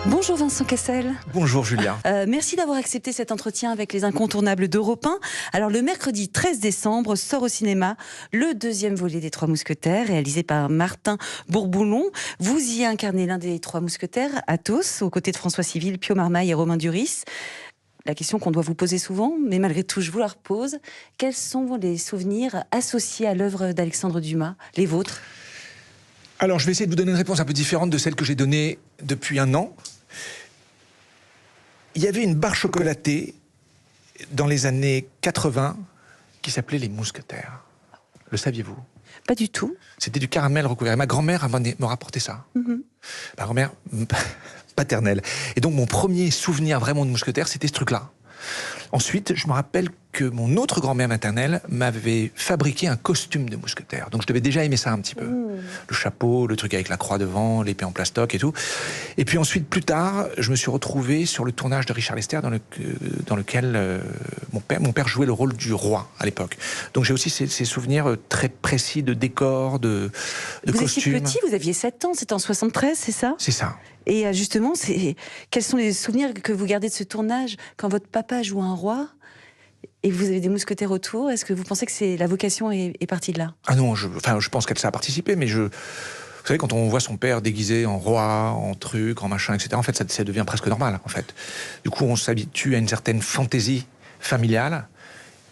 Bonjour Vincent Cassel. Bonjour Julien. Merci d'avoir accepté cet entretien avec les incontournables d'Europe 1. Alors le mercredi 13 décembre sort au cinéma le deuxième volet des Trois Mousquetaires, réalisé par Martin Bourboulon. Vous y incarnez l'un des Trois Mousquetaires, Athos, aux côtés de François Civil, Pio Marmaille et Romain Duris. La question qu'on doit vous poser souvent, mais malgré tout je vous la repose, quels sont les souvenirs associés à l'œuvre d'Alexandre Dumas, les vôtres? Alors je vais essayer de vous donner une réponse un peu différente de celle que j'ai donnée depuis un an. Il y avait une barre chocolatée dans les années 80 qui s'appelait les Mousquetaires. Le saviez-vous? Pas du tout. C'était du caramel recouvert. Et ma grand-mère me rapportait ça. Ma grand-mère paternelle. Et donc mon premier souvenir vraiment de Mousquetaires, c'était ce truc-là. Ensuite, je me rappelle que mon autre grand-mère maternelle m'avait fabriqué un costume de mousquetaire. Donc je devais déjà aimer ça un petit peu. Le chapeau, le truc avec la croix devant, l'épée en plastoc et tout. Et puis ensuite, plus tard, je me suis retrouvé sur le tournage de Richard Lester dans lequel mon père jouait le rôle du roi à l'époque. Donc j'ai aussi ces souvenirs très précis de décors, de costumes. Vous étiez petit, vous aviez 7 ans, c'était en 73, c'est ça? C'est ça. Et justement, quels sont les souvenirs que vous gardez de ce tournage quand votre papa joue un roi et vous avez des mousquetaires autour? Est-ce que vous pensez que la vocation est partie de là? Ah non, je pense qu'elle ça a participé, mais vous savez, quand on voit son père déguisé en roi, en truc, en machin, etc., en fait, ça devient presque normal, en fait. Du coup, on s'habitue à une certaine fantaisie familiale,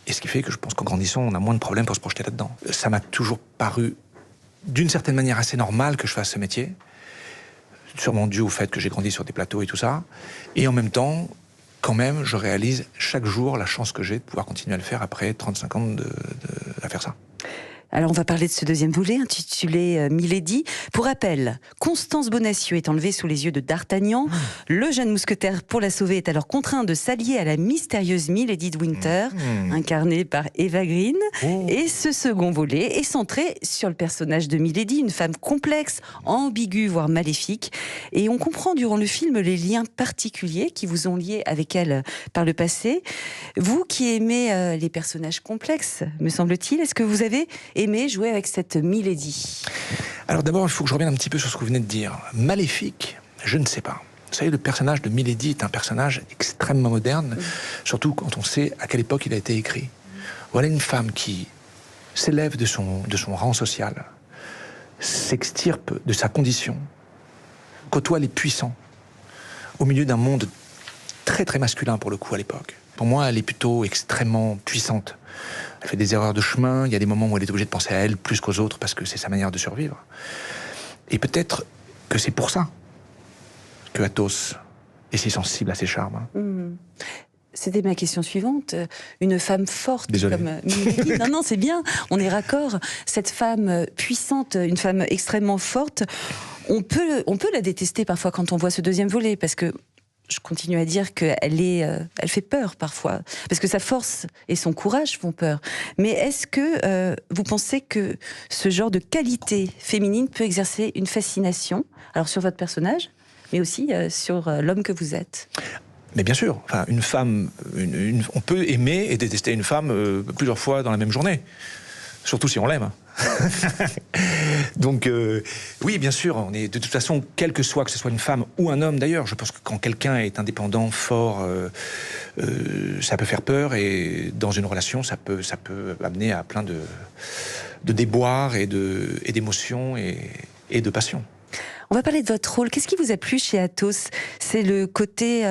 et ce qui fait que je pense qu'en grandissant, on a moins de problèmes pour se projeter là-dedans. Ça m'a toujours paru, d'une certaine manière, assez normal que je fasse ce métier, sûrement dû au fait que j'ai grandi sur des plateaux et tout ça, et en même temps, quand même, je réalise chaque jour la chance que j'ai de pouvoir continuer à le faire après 35 ans à faire ça. Alors on va parler de ce deuxième volet intitulé Milady. Pour rappel, Constance Bonacieux est enlevée sous les yeux de D'Artagnan. Le jeune mousquetaire, pour la sauver, est alors contraint de s'allier à la mystérieuse Milady de Winter, incarnée par Eva Green. Et ce second volet est centré sur le personnage de Milady, une femme complexe, ambiguë, voire maléfique. Et on comprend durant le film les liens particuliers qui vous ont liés avec elle par le passé. Vous qui aimez les personnages complexes, me semble-t-il, est-ce que vous avez aimé jouer avec cette Milady? Alors d'abord, il faut que je revienne un petit peu sur ce que vous venez de dire. Maléfique, je ne sais pas. Vous savez, le personnage de Milady est un personnage extrêmement moderne, surtout quand on sait à quelle époque il a été écrit. Voilà une femme qui s'élève de son rang social, s'extirpe de sa condition, côtoie les puissants, au milieu d'un monde très très masculin pour le coup à l'époque. Pour moi, elle est plutôt extrêmement puissante. Elle fait des erreurs de chemin, il y a des moments où elle est obligée de penser à elle plus qu'aux autres parce que c'est sa manière de survivre. Et peut-être que c'est pour ça que Athos est si sensible à ses charmes. C'était ma question suivante. Une femme forte Désolé. comme Milady. Non, c'est bien, on est raccord. Cette femme puissante, une femme extrêmement forte, on peut la détester parfois quand on voit ce deuxième volet, parce que je continue à dire qu'elle fait peur parfois, parce que sa force et son courage font peur. Mais est-ce que vous pensez que ce genre de qualité féminine peut exercer une fascination, alors sur votre personnage, mais aussi sur l'homme que vous êtes? Mais bien sûr, enfin, une femme, on peut aimer et détester une femme plusieurs fois dans la même journée, surtout si on l'aime. Donc oui, bien sûr, on est de toute façon, quel que ce soit une femme ou un homme d'ailleurs, je pense que quand quelqu'un est indépendant, fort, ça peut faire peur, et dans une relation, ça peut amener à plein de déboires et d'émotions et de passion. On va parler de votre rôle. Qu'est-ce qui vous a plu chez Athos? C'est le côté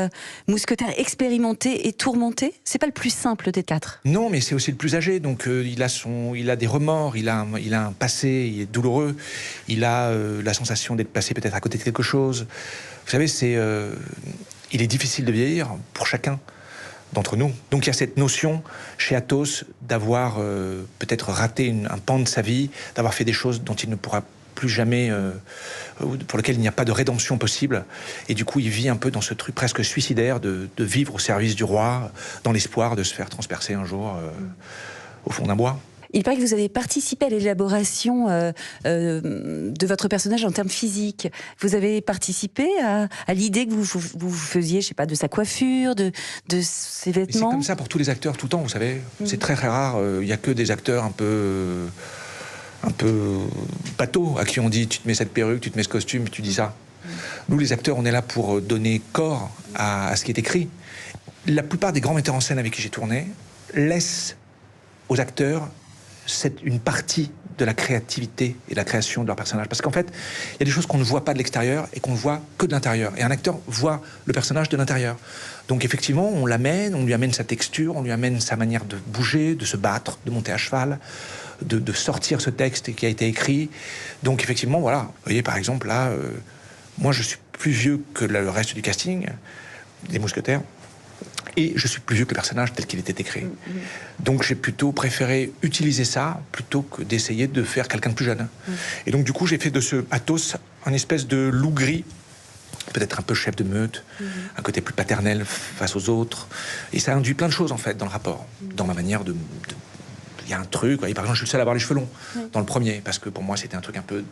mousquetaire expérimenté et tourmenté? C'est pas le plus simple des quatre? Non, mais c'est aussi le plus âgé. Donc il a des remords, il a un passé, il est douloureux. Il a la sensation d'être passé peut-être à côté de quelque chose. Vous savez, il est difficile de vieillir pour chacun d'entre nous. Donc il y a cette notion chez Athos d'avoir peut-être raté un pan de sa vie, d'avoir fait des choses dont il ne pourra plus jamais, pour lequel il n'y a pas de rédemption possible, et du coup il vit un peu dans ce truc presque suicidaire de vivre au service du roi, dans l'espoir de se faire transpercer un jour au fond d'un bois. Il paraît que vous avez participé à l'élaboration de votre personnage en termes physiques. Vous avez participé à l'idée que vous faisiez, je sais pas, de sa coiffure, de ses vêtements. C'est comme ça pour tous les acteurs tout le temps, vous savez. C'est très très rare. Il n'y a que des acteurs un peu bateau à qui on dit tu te mets cette perruque, tu te mets ce costume, tu dis ça. Nous, les acteurs, on est là pour donner corps à ce qui est écrit. La plupart des grands metteurs en scène avec qui j'ai tourné laissent aux acteurs une partie de la créativité et de la création de leur personnage. Parce qu'en fait, il y a des choses qu'on ne voit pas de l'extérieur et qu'on ne voit que de l'intérieur. Et un acteur voit le personnage de l'intérieur. Donc effectivement, on l'amène, on lui amène sa texture, on lui amène sa manière de bouger, de se battre, de monter à cheval, de sortir ce texte qui a été écrit. Donc effectivement, voilà. Vous voyez, par exemple, là, moi, je suis plus vieux que le reste du casting, des Mousquetaires. Et je suis plus vieux que le personnage tel qu'il était écrit. Donc j'ai plutôt préféré utiliser ça plutôt que d'essayer de faire quelqu'un de plus jeune. Et donc du coup j'ai fait de ce Athos un espèce de loup gris, peut-être un peu chef de meute, un côté plus paternel face aux autres. Et ça induit plein de choses en fait dans le rapport, dans ma manière de... Il y a un truc, par exemple je suis le seul à avoir les cheveux longs dans le premier, parce que pour moi c'était un truc un peu...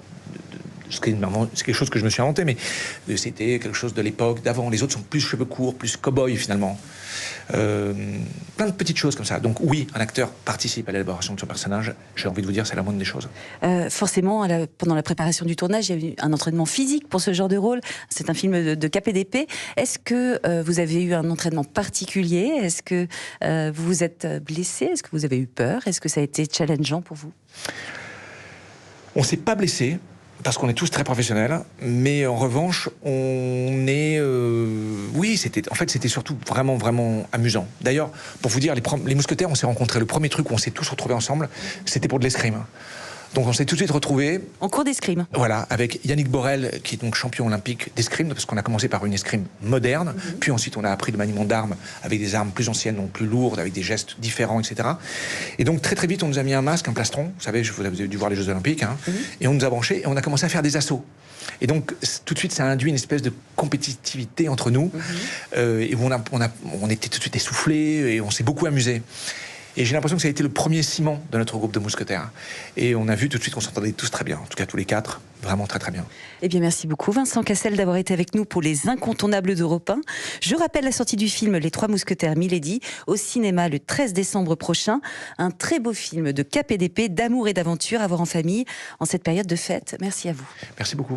C'est quelque chose que je me suis inventé, mais c'était quelque chose de l'époque d'avant. Les autres sont plus cheveux courts, plus cow-boy finalement. Plein de petites choses comme ça. Donc oui, un acteur participe à l'élaboration de son personnage. J'ai envie de vous dire, c'est la moindre des choses. Forcément, pendant la préparation du tournage, il y a eu un entraînement physique pour ce genre de rôle. C'est un film de KPDP. Est-ce que vous avez eu un entraînement particulier? Est-ce que vous vous êtes blessé? Est-ce que vous avez eu peur? Est-ce que ça a été challengeant pour vous? On s'est pas blessé. Parce qu'on est tous très professionnels, mais en revanche, on est... Oui, c'était surtout vraiment amusant. D'ailleurs, pour vous dire, les Mousquetaires, on s'est rencontrés. Le premier truc où on s'est tous retrouvés ensemble, c'était pour de l'escrime. Donc on s'est tout de suite retrouvés... En cours d'escrime. Voilà, avec Yannick Borel, qui est donc champion olympique d'escrime, parce qu'on a commencé par une escrime moderne, puis ensuite on a appris le maniement d'armes avec des armes plus anciennes, donc plus lourdes, avec des gestes différents, etc. Et donc très vite, on nous a mis un masque, un plastron, vous savez, vous avez dû voir les Jeux olympiques, hein, et on nous a branchés, et on a commencé à faire des assauts. Et donc tout de suite, ça a induit une espèce de compétitivité entre nous, et où on était tout de suite essoufflés, et on s'est beaucoup amusés. Et j'ai l'impression que ça a été le premier ciment de notre groupe de Mousquetaires. Et on a vu tout de suite qu'on s'entendait tous très bien, en tout cas tous les quatre, vraiment très bien. Eh bien merci beaucoup Vincent Cassel d'avoir été avec nous pour les incontournables d'Europe 1. Je rappelle la sortie du film Les Trois Mousquetaires Milady au cinéma le 13 décembre prochain. Un très beau film de KPDP, d'amour et d'aventure à voir en famille en cette période de fête. Merci à vous. Merci beaucoup.